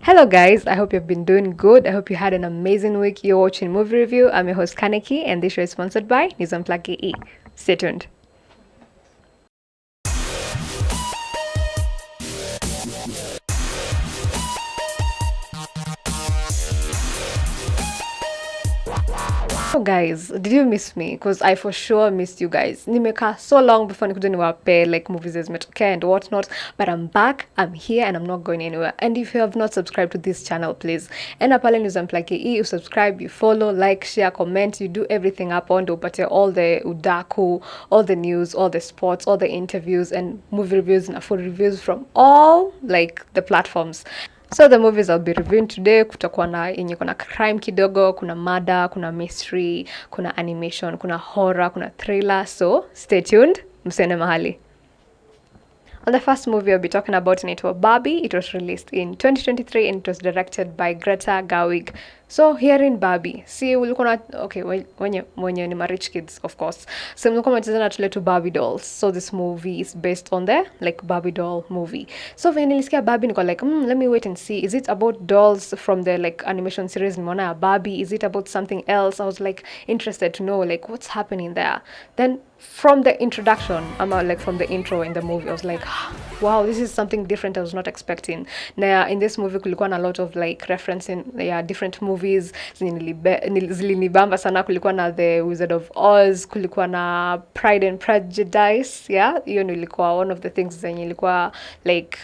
Hello guys, I hope you've been doing good. I hope you had an amazing week. You're watching Movie Review. I'm your host Kaneki and this show is sponsored by Nizamplaki E. Stay tuned. So guys, did you miss me? Because I for sure missed you guys. Nimeka so long before nikuja niwape like movies zimetokea and whatnot, but I'm back, I'm here and I'm not going anywhere. And if you have not subscribed to this channel, please enda pale Nizamplaki E, you subscribe, you follow, like, share, comment, you do everything up on upate all the udaku, all the news, all the sports, all the interviews and movie reviews and food reviews from all like the platforms. So the movies I'll be reviewing today, kutakuwa na yenye kuna crime kidogo, kuna murder, kuna mystery, kuna animation, kuna horror, kuna thriller. So stay tuned, msiende mahali. On the first movie I'll be talking about inaitwa Barbie. It was released in 2023 and it was directed by Greta Gerwig. So here in Barbie, see ulikuwa na okay, wenye ni ma rich kids of course. So mlikuwa mnacheza na tule tu Barbie dolls. So this movie is based on the like Barbie doll movie. So when nilisikia Barbie niko like, let me wait and see. Is it about dolls from the like animation series nimeona ya Barbie? Is it about something else? I was like interested to know like what's happening there. Then from the introduction, like from the intro in the movie, I was like, wow, this is something different I was not expecting. Now in this movie kulikuwa na a lot of like referencing different movies. Zilinibamba sana. Kulikuwa na The Wizard of Oz, kulikuwa na Pride and Prejudice, yeah, hiyo ilikuwa one of the things zenye ilikuwa like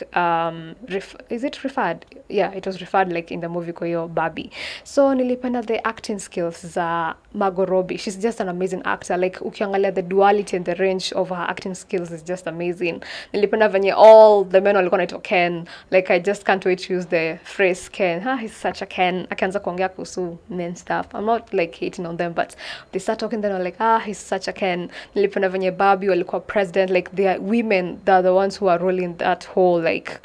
is it referred? Yeah, it was referred like in the movie kwa hiyo Barbie. So nilipenda the acting skills za Margot Robbie. She's just an amazing actor. Like ukiangalia the duality and the range of her acting skills is just amazing. Nilipenda venye all the men walikuwa naitwa Ken. Like I just can't wait to use the phrase Ken. He's such a Ken. Akaanza kuongea kuhusu men stuff. I'm not like hating on them, but they start talking then I'm like, he's such a Ken. Nilipenda venye Barbie walikuwa president. Like they are women, they're the ones who are ruling that whole like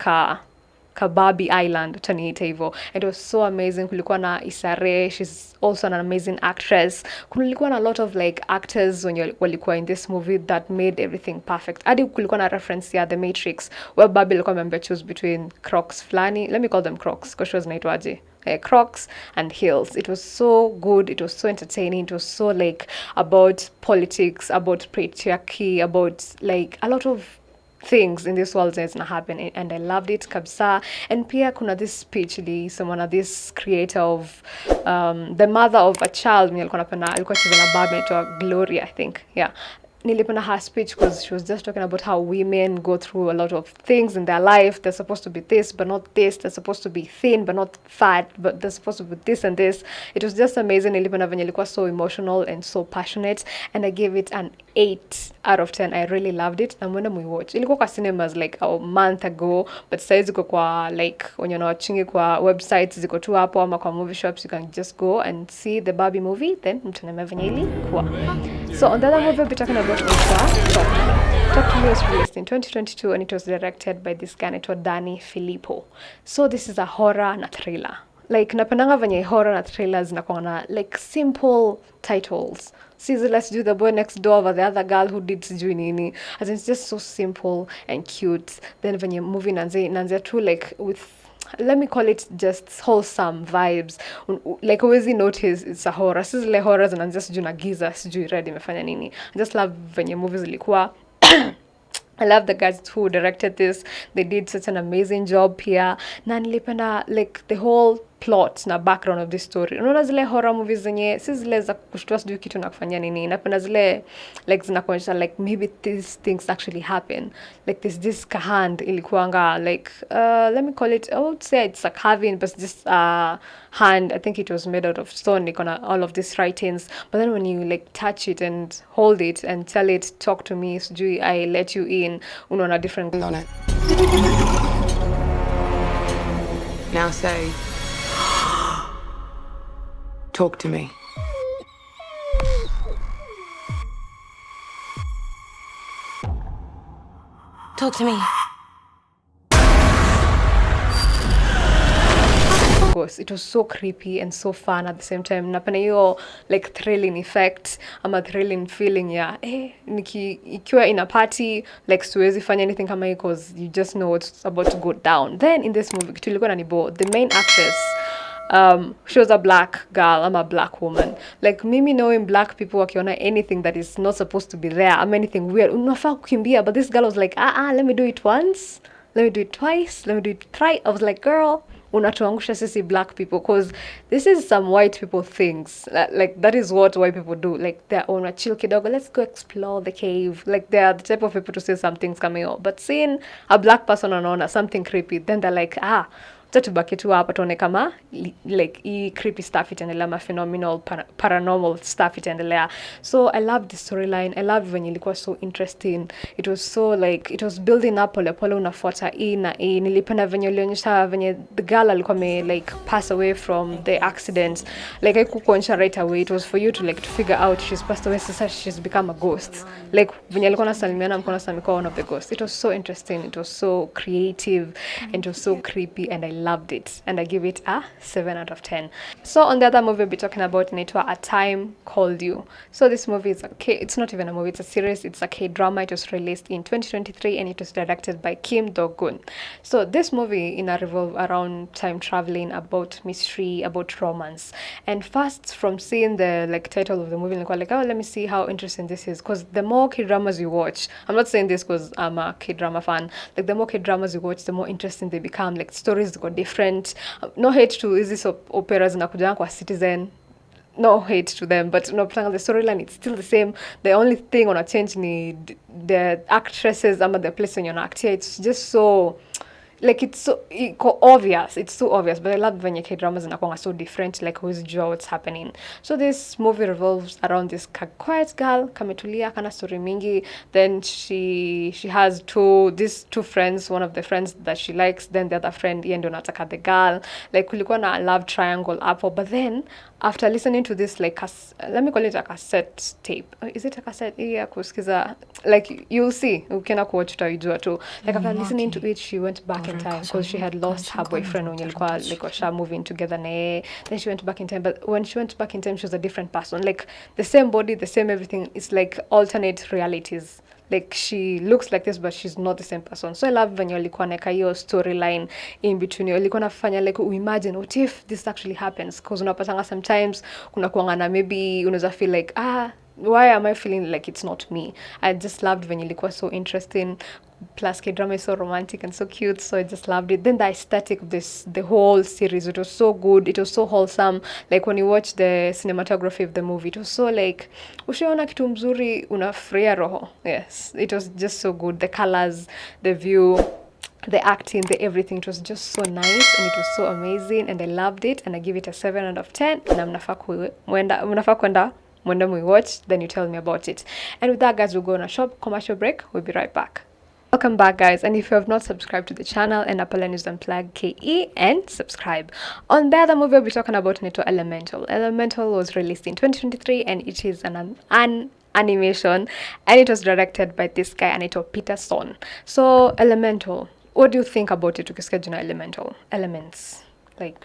Barbie Island, taniita hivyo. It was so amazing. Kulikuwa na Isare, she's also an amazing actress. Kulikuwa na a lot of like actors when walikuwa in this movie that made everything perfect. Hadi kulikuwa na reference ya The Matrix where Barbie alikuwa ameambiwa choose between Crocs flani. Let me call them Crocs because she was naitwaje? Crocs and heels. It was so good. It was so entertaining. It was so like about politics, about patriarchy, about like a lot of things in this world that's not happening, and I loved it kabisa. And pia kuna this speech someone, this creator of the mother of a child alikuwa cheza na Barbie to Gloria, I think, yeah. Nilipenda her speech because she was just talking about how women go through a lot of things in their life. They're supposed to be this but not this. They're supposed to be thin but not fat, but they're supposed to be this and this. It was just amazing. Nilipenda venye ilikuwa so emotional and so passionate, and I gave it an 8 out of 10. I really loved it. I'm gonna watch. Ilikuwa kwa cinemas like a month ago, but saizi ziko kwa like when you're watching kwa websites ziko tu hapo ama kwa movie shops. You can just go and see the Barbie movie, then mtanema venye ilikuwa. So on the other movie we'll be talking about Talk to Me was released in 2022 and it was directed by this guy naitwa Danny Filippo. So this is a horror na thriller. Like napendanga venye horror na thrillers zinakuwa na like simple titles. See, let's do The Boy Next Door or The Other Girl Who Did sijui nini. As in, it's just so simple and cute. Then venye movie nanzia too like with, let me call it just wholesome vibes. Like always notice it's a horror. Sizile horrors and just juu na giza sijui red imefanya nini. I just love venye movies ilikuwa. I love the guys who directed this. They did such an amazing job here. Na nilipenda like the whole plot na background of this story. Unaona zile horror movies zenye si zile za kushtua sijui kitu na kufanya nini. Napenda zile like zinakuonyesha like maybe these things actually happen. Like this hand ilikuanga like let me call it, I would say it's a carving, but just hand. I think it was made out of stone. Ikona all of these writings. But then when you like touch it and hold it and tell it, talk to me, sijui I let you in, unaona different on it. Now say, talk to me. Talk to me. ghost. It was so creepy and so fun at the same time. Napenda hiyo like thrilling effect ama thrilling feeling ya ikiwa in a party like siwezi fanya anything kama hiyo because you just know what's about to go down. Then in this movie kitu ilikuwa nanibo, the main actress she was a black girl. I'm a black woman. Like mimi knowing black people wakiona anything that is not supposed to be there, anything weird, unafaa kukimbia. But this girl was like, let me do it once, let me do it twice, let me do it thrice. I was like, girl, unatuangusha sisi black people, because this is some white people things. Like that is what white people do. Like they're on a chill kidogo, let's go explore the cave. Like they are the type of people to say some things coming up. But seeing a black person anaona something creepy, then they're like, tubaki tu hapa tuone kama like creepy stuff itaendelea, ma phenomenal paranormal stuff itaendelea. So I loved the storyline. I loved when ilikuwa so interesting. It was so like it was building up pole pole, unafuata na nilipenda venye ulionyesha venye the girl alikuwa like pass away from the accident. Like haikukuonyesha right away. It was for you to like to figure out she's passed away, so she's become a ghost. Like venye alikuwa nasalimiana mkono samikuwa one of the ghosts. It was so interesting. It was so creative and it was so creepy, and I loved it, and I give it a 7 out of 10. So on the other movie we'll be talking about inaitwa A Time Called You. So this movie is it's not even a movie, it's a series. It's a K-drama. It was released in 2023 and it was directed by Kim Do-gun. So this movie revolve around time traveling, about mystery, about romance. And first, from seeing the like title of the movie, like, oh, let me see how interesting this is, because the more K-dramas you watch, I'm not saying this because I'm a K-drama fan, like the more K-dramas you watch, the more interesting they become. Like stories go different. No hate to these operas na kwa Citizen, no hate to them, but no, the storyline it's still the same. The only thing on a change ni the actresses ama the place in your act. It's just so like it's so obvious. It's so obvious. But I love when K-dramas are so different, like who's Joe, what's happening. So this movie revolves around this quiet girl, kametulia, kana story mingi. Then she has these two friends, one of the friends that she likes, then the other friend ndo nataka the girl. Like kulikuwa na love triangle hapo. But then after listening to this, like let me call it a cassette tape. Is it a cassette? Yeah, kusikiza. Like you'll see, ukienda kuwatch utaijua tu. Like after listening to it, she went back in time because she had lost her boyfriend when ilikuwa like washa moving together na. Then she went back in time, but when she went back in time, she was a different person. Like the same body, the same everything. It's like alternate realities. Like she looks like this but she's not the same person. So I love when walikuwa naeka hiyo storyline in between. Walikuwa nafanya like imagine what if this actually happens, because unapatanga sometimes kuna kuangana maybe unaweza feel like why am I feeling like it's not me. I just loved when ilikuwa so interesting. Plus K-drama is so romantic and so cute, so I just loved it. Then the aesthetic of the whole series, it was so good, it was so wholesome. Like when you watch the cinematography of the movie, it was so like ushaona kitu mzuri unafurahia roho. Yes, it was just so good. The colors, the view, the acting, the everything, it was just so nice and it was so amazing, and I loved it, and I give it a 7 out of 10. Na mnafaa kwenda mwenda watch, then you tell me about it. And with that, guys, we'll go on a short commercial break. We'll be right back. Welcome back, guys, and if you have not subscribed to the channel, and Apple News Unplugged KE, and subscribe. On the other movie we'll be talking about Elemental. Elemental was released in 2023 and it is an animation, and it was directed by this guy Anito Peterson. So Elemental, what do you think about it? Ukisikia jina Elemental, elements like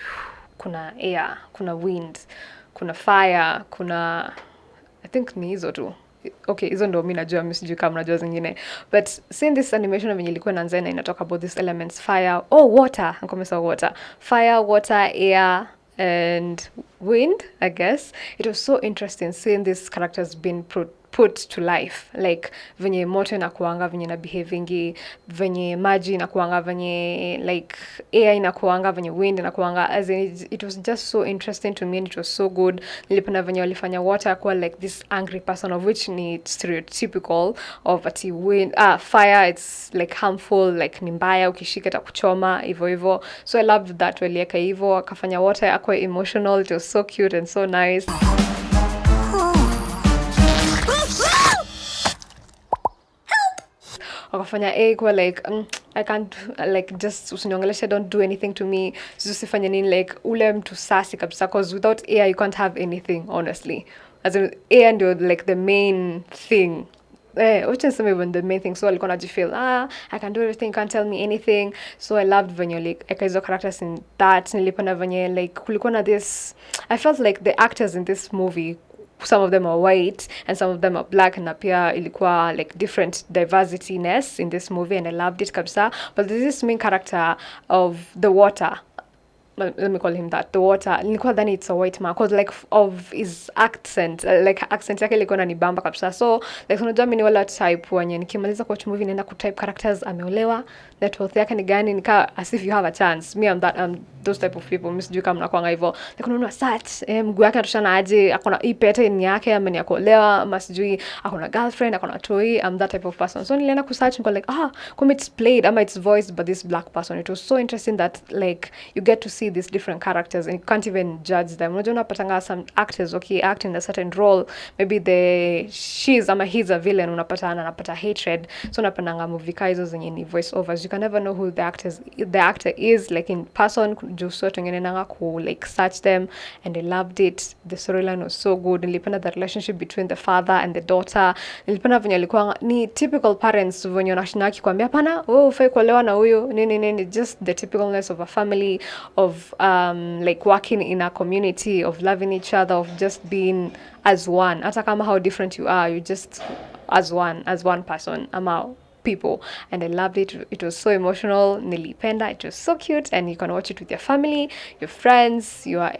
kuna air, kuna wind, kuna fire, kuna I think ni hizo tu. Okay, hizo ndo mimi najua, mimi sijui kama najua zingine. But seeing this animation venye ilikuwa inaanza na ina talk about these elements, fire, water, nakomesa water. Fire, water, air and wind, I guess. It was so interesting seeing these characters being put to life. Like venye moto inakuanga venye na behavingi, venye maji inakuanga venye like air inakuanga venye wind inakuanga, as in it was just so interesting to me, and it was so good. Nilipenda venye walifanya water kwa like this angry person, of which ni stereotypical of ati wind, fire it's like harmful, like ni mbaya ukishika itakuchoma hivyo. So I loved that walieka hivyo, akafanya water akwa emotional. It was so cute and so nice. Wakafanya kwa like I can't like just usiniongelesha, don't do anything to me, usifanye nini, like ule mtu sasi kabisa, because without air you can't have anything, honestly. As in air ndio like the main thing which is even the main thing. So alikuwa najifeel I can do everything, can't tell me anything. So I loved venye like hizo characters in that. Nilipenda venye like kulikuwa na this, I felt like the actors in this movie, some of them are white and some of them are black, na pia ilikuwa like different diversityness in this movie, and I loved it kabisa. But there's this main character of the water, let me call him that, the water. Nilikuwa dhani it's a white man cause like of his accent, like accent yake ilikuwa inanibamba kabisa. So like unajua mimi ni wala type wenye nikimaliza watch movie naenda kutype characters ameolewa, net worth yake ni gani, nika as if you have a chance. Me I'm those type of people. Mimi sijui kama mnakuanga hivyo, like unaona search mguu yake atoshana aje, akona hii pete ni yake ama ni yakuolewa, ama sijui akona girlfriend, akona toy. I'm that type of person. So nilienda kusearch niko like kumbe it's played ama it's voiced by this black person. It was so interesting that like you get to see these different characters and you can't even judge them. Unajua unapatanga some actors okay act in a certain role, maybe she's ama he's a villain, unapata hatred. So unapendanga movie hizo zenye ni voice overs. You can never know who the actor is like in person. Juu so tungenenanga ku like search them, and I loved it. The storyline was so good. Nilipenda the relationship between the father and the daughter. Nilipenda venye alikuwa ni typical parents venye wanashinaki kuambia hapana ufai kuolewa na huyu nini, just the typicalness of a family, of like working in a community, of loving each other, of just being as one. Hata kama how different you are, you just as one person ama people. And I loved it. It was so emotional. Nilipenda. It was so cute, and you can watch it with your family, your friends, your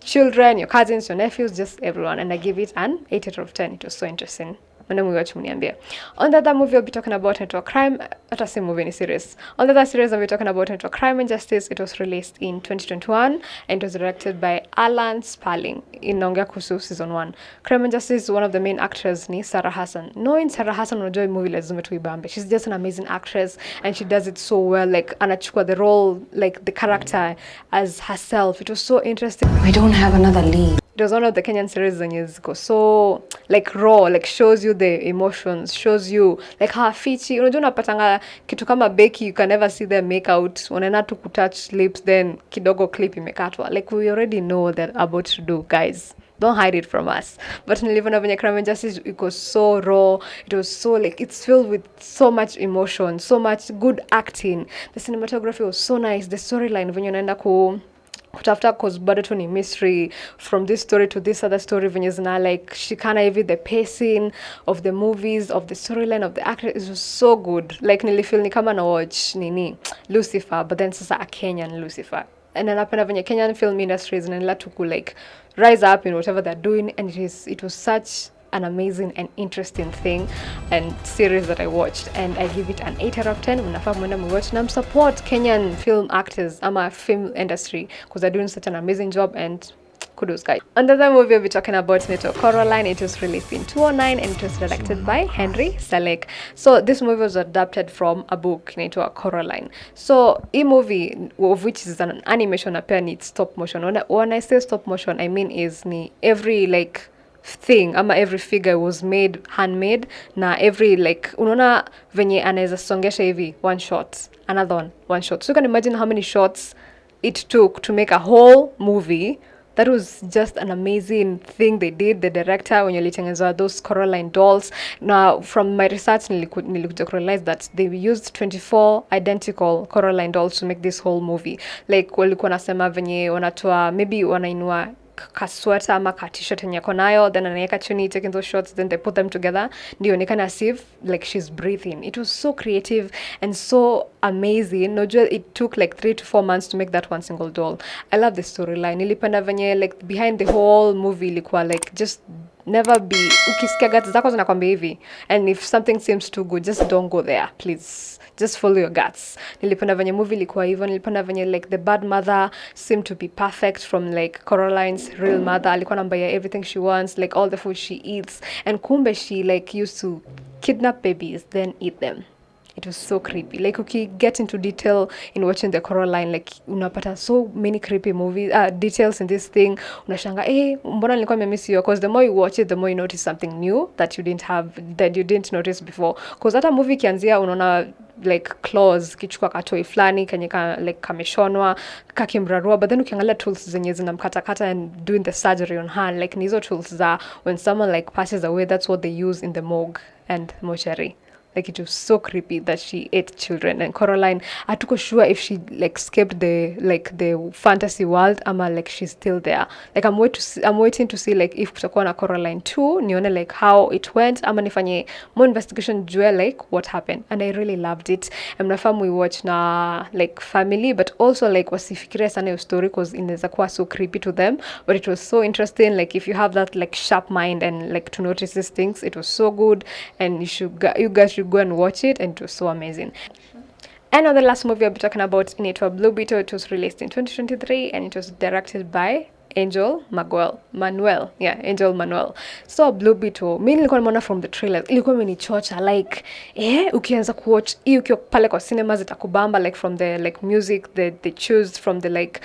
children, your cousins, your nephews, just everyone. And I give it an 8 out of 10. It was so interesting. On the other movie I'll be talking about into crime, not a movie, any series. On the other series I'll be talking about into Crime and Justice. It was released in 2021 and it was directed by Alan Sparling in Naongea Kuhusu season 1. Crime and Justice, one of the main actors ni Sarah Hassan. Knowing Sarah Hassan unajua movie lazima tuibambe. She's just an amazing actress and she does it so well. Like anachukua the role, like the character as herself. It was so interesting. We don't have another lead. It was one of the Kenyan series zenye go so like raw, like shows you the emotions, shows you like how fichi. Unajua unapatanga kitu kama Becky, you can never see them make out. Wanaenda tu kutouch lips, then kidogo clip imekatwa. Like we already know what they're about to do, guys. Don't hide it from us. But nilivyoona venye Crime and Justice, it was so raw. It was so like, it's filled with so much emotion, so much good acting. The cinematography was so nice. The storyline venye unaenda kutafuta cause bado tu ni mystery from this story to this other story venye zina like shikana hivi, the pacing of the movies, of the storyline, of the actor, it was so good. Like nilifeel ni kama na watch Lucifer, but then sasa a Kenyan Lucifer. And then napenda venye Kenyan film industry zinaendelea tu ku like rise up in whatever they're doing, and it was such an amazing and interesting thing and series that I watched, and I give it an 8 out of 10. Mnafaa mwenda mwatch na support Kenyan film actors ama film industry because they're doing such an amazing job, and kudos guys. Another movie we'll be talking about is Coraline. It was released in 2009 and it was directed by Henry Selick. So this movie was adapted from a book named Coraline. So a movie of which is an animation appear needs stop motion. When I say stop motion, I mean is every like thing ama every figure was made handmade, na every like unaona venye anaweza songesha hivi one shot, another one shot. So you can imagine how many shots it took to make a whole movie. That was just an amazing thing they did. The director when yalitengeneza those Coraline dolls. Now from my research nilikuja realize that they used 24 identical Coraline dolls to make this whole movie. Like walikuwa nasema venye wanatoa maybe wanainua kasweta ama ka t-shirt yenye yako nayo, then anaweka chini, taking those shots, then they put them together, ndio onekana as if like she's breathing. It was so creative and so amazing. Nojua it took like 3 to 4 months to make that one single doll. I love the storyline. Nilipenda venye like behind the whole movie ilikuwa like just never be ukisikia guts zako zinakwambia hivi, and if something seems too good, just don't go there, please. Just follow your guts. Nilipenda venye movie ilikuwa hivyo. Nilipenda venye like the bad mother seemed to be perfect from like Coraline's real mother. Alikuwa anambia everything she wants, like all the food she eats, and kumbe she like used to kidnap babies then eat them. It was so creepy. Like okay, get into detail in watching the Coraline, like unapata so many creepy details in this thing. Unashanga mbona nilikuwa nimemiss you, because the more you watch it, the more you notice something new that you didn't notice before. Because hata movie kianzia unaona like claws kichukua katoi flani kenye like kameshonwa kakimrarua, but then ukiangalia tools zenye zinamkatakata and doing the surgery on her, like nizo tools za when someone like passes away, that's what they use in the morgue and mortuary. Like it was so creepy that she ate children. And Coraline, I took sure if she like escaped the fantasy world, ama like she's still there. Like I'm waiting to see like if kutakuwa na Coraline 2, nione like how it went, ama nifanye more investigation jue like what happened. And I really loved it. And mnafahamu we watch na like family, but also like wasifikiria sana your story because inaweza kuwa so creepy to them. But it was so interesting. Like if you have that like sharp mind and like to notice these things, it was so good. And you guys should go and watch it, and it was so amazing. And now the last movie I'll be talking about in it was Blue Beetle. It was released in 2023 and it was directed by Angel Manuel. Yeah, Angel Manuel. So Blue Beetle, mi nilikuwa nimeona from the trailers, ilikuwa imenichocha like ukianza kuwatch hii ukiwa pale kwa cinema zitakubamba like from the like music they choose from the like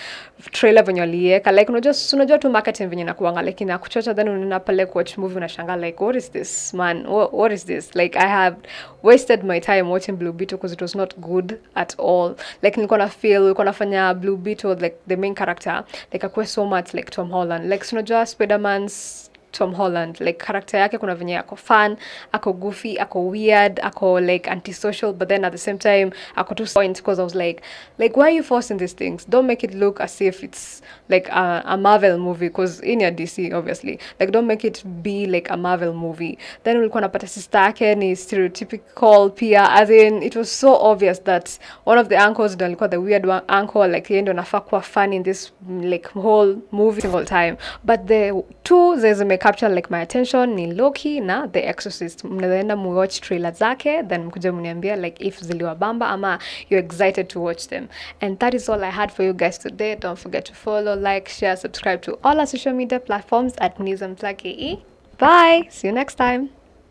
trailer venye walieka like unajua tu marketing venye nakuanga like inakuchocha, then unaenda pale kuwatch movie unashangaa like what is this man, what is this, like I have wasted my time watching Blue Beetle because it was not good at all. Like nilikuwa nafanya Blue Beetle like the main character like akuwe so much like Tom Holland, like unajua Spider-Man's Tom Holland, like character yake kuna venye ako fun, ako goofy, ako weird, ako like antisocial, but then at the same time ako too point, because I was like why are you forcing these things? Don't make it look as if it's like a Marvel movie, because in your DC obviously, like don't make it be like a Marvel movie. Then ulikuwa napata sister yake ni stereotypical pia, as in it was so obvious that one of the uncles ndo alikuwa the weird one uncle, like yeye ndo anafaa kuwa fun in this like whole movie single time. But the two zime capture like my attention ni Loki na The Exorcist. Mnaenda muwatch trailer zake, then mkuja mniambia like if ziliwabamba ama you're excited to watch them. And that is all I had for you guys today. Don't forget to follow, like, share, subscribe to all our social media platforms at Nizamtla.ke. Bye! See you next time!